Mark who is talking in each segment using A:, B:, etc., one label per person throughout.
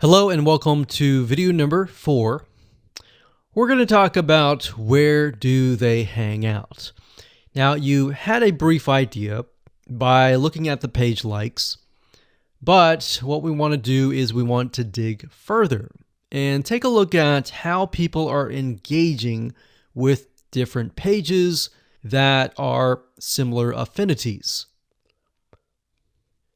A: Hello and welcome to video number 4. We're going to talk about where do they hang out. Now, you had a brief idea by looking at the page likes, but what we want to do is we want to dig further and take a look at how people are engaging with different pages that are similar affinities.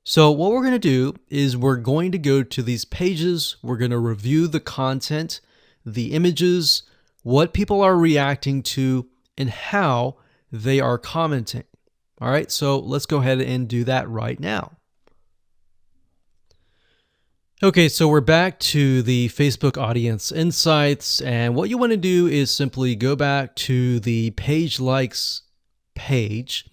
A: So what we're going to do is we're going to go to these pages, we're going to review the content, the images, what people are reacting to, and how they are commenting. All right, so let's go ahead and do that right now. Okay, so we're back to the Facebook Audience Insights, and what you want to do is simply go back to the page likes page.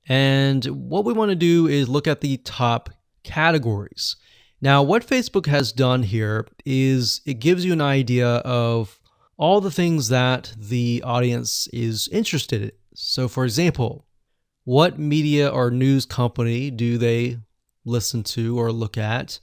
A: And what we want to do is look at the top categories. Now, what Facebook has done here is it gives you an idea of all the things that the audience is interested in. So, for example, what media or news company do they listen to or look at?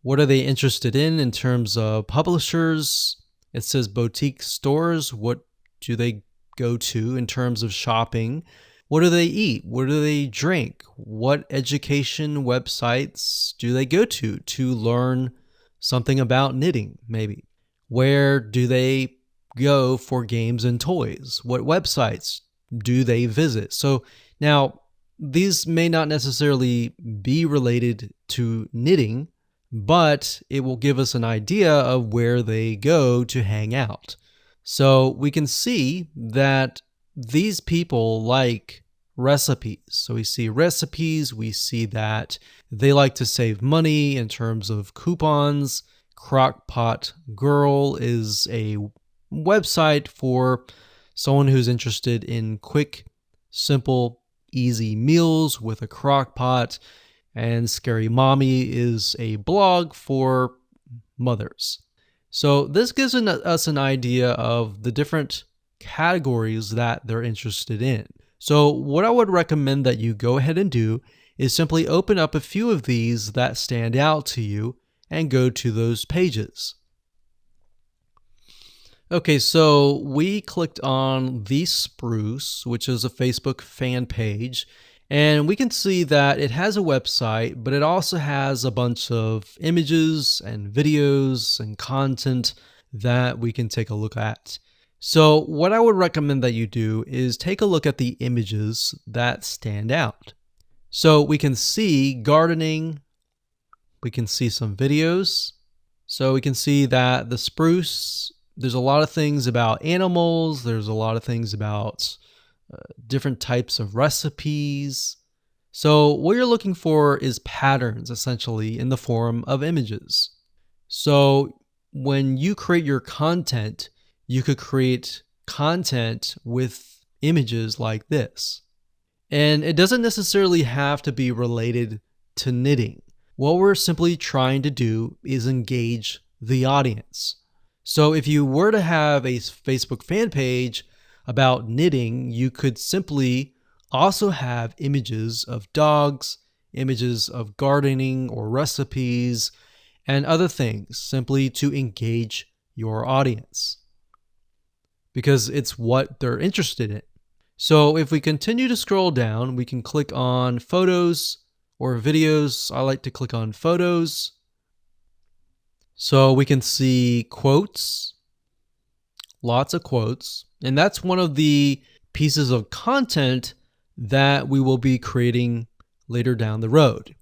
A: What are they interested in terms of publishers? It says boutique stores. What do they go to in terms of shopping? What do they eat? What do they drink? What education websites do they go to learn something about knitting, maybe? Where do they go for games and toys? What websites do they visit? So now, these may not necessarily be related to knitting, but it will give us an idea of where they go to hang out. So we can see that these people like recipes. So we see recipes, we see that they like to save money in terms of coupons. Crockpot Girl is a website for someone who's interested in quick, simple, easy meals with a crock pot. And Scary Mommy is a blog for mothers. So this gives us an idea of the different categories that they're interested in. So what I would recommend that you go ahead and do is simply open up a few of these that stand out to you and go to those pages. Okay, so we clicked on The Spruce, which is a Facebook fan page, and we can see that it has a website, but it also has a bunch of images and videos and content that we can take a look at. So what I would recommend that you do is take a look at the images that stand out. So we can see gardening, we can see some videos. So we can see that the spruce, there's a lot of things about animals, there's a lot of things about different types of recipes. So what you're looking for is patterns, essentially, in the form of images. So when you create your content, you could create content with images like this. And it doesn't necessarily have to be related to knitting. What we're simply trying to do is engage the audience. So if you were to have a Facebook fan page about knitting, you could simply also have images of dogs, images of gardening or recipes, and other things, simply to engage your audience, because it's what they're interested in. So if we continue to scroll down, we can click on photos or videos. I like to click on photos. So we can see quotes, lots of quotes, and that's one of the pieces of content that we will be creating later down the road.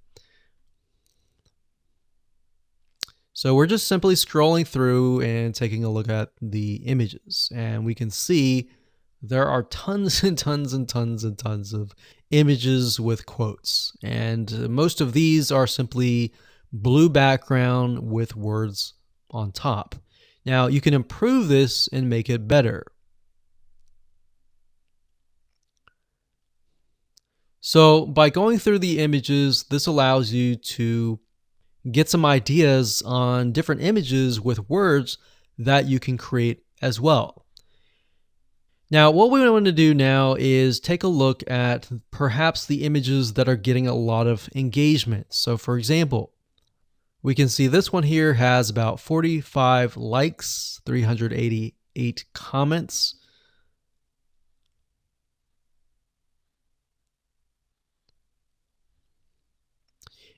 A: So we're just simply scrolling through and taking a look at the images, and we can see there are tons and tons and tons and tons of images with quotes, and most of these are simply blue background with words on top. Now you can improve this and make it better. So by going through the images, this allows you to get some ideas on different images with words that you can create as well. Now, what we want to do now is take a look at perhaps the images that are getting a lot of engagement. So for example, We can see this one here has about 45 likes, 388 comments.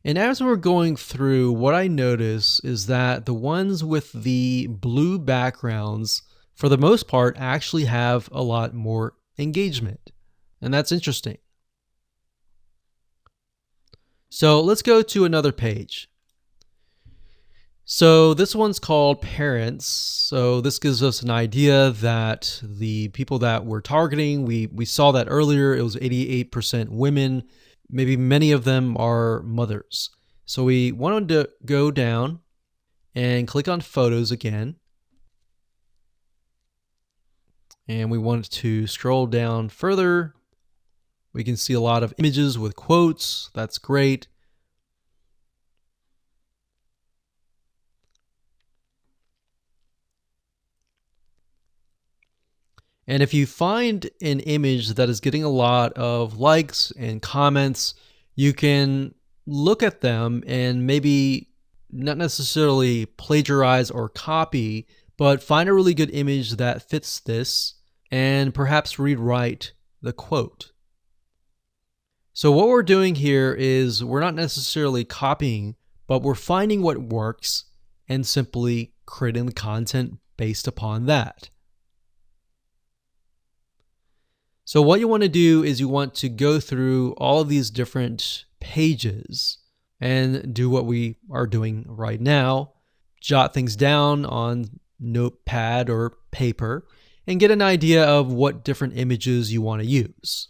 A: And as we're going through, what I notice is that the ones with the blue backgrounds, for the most part, actually have a lot more engagement. And that's interesting. So let's go to another page. So this one's called Parents. So this gives us an idea that the people that we're targeting, we saw that earlier, it was 88% women. Maybe many of them are mothers. So we wanted to go down and click on Photos again. And we want to scroll down further. We can see a lot of images with quotes. That's great. And if you find an image that is getting a lot of likes and comments, you can look at them and maybe not necessarily plagiarize or copy, but find a really good image that fits this and perhaps rewrite the quote. So what we're doing here is we're not necessarily copying, but we're finding what works and simply creating the content based upon that. So what you want to do is you want to go through all of these different pages and do what we are doing right now. Jot things down on notepad or paper and get an idea of what different images you want to use.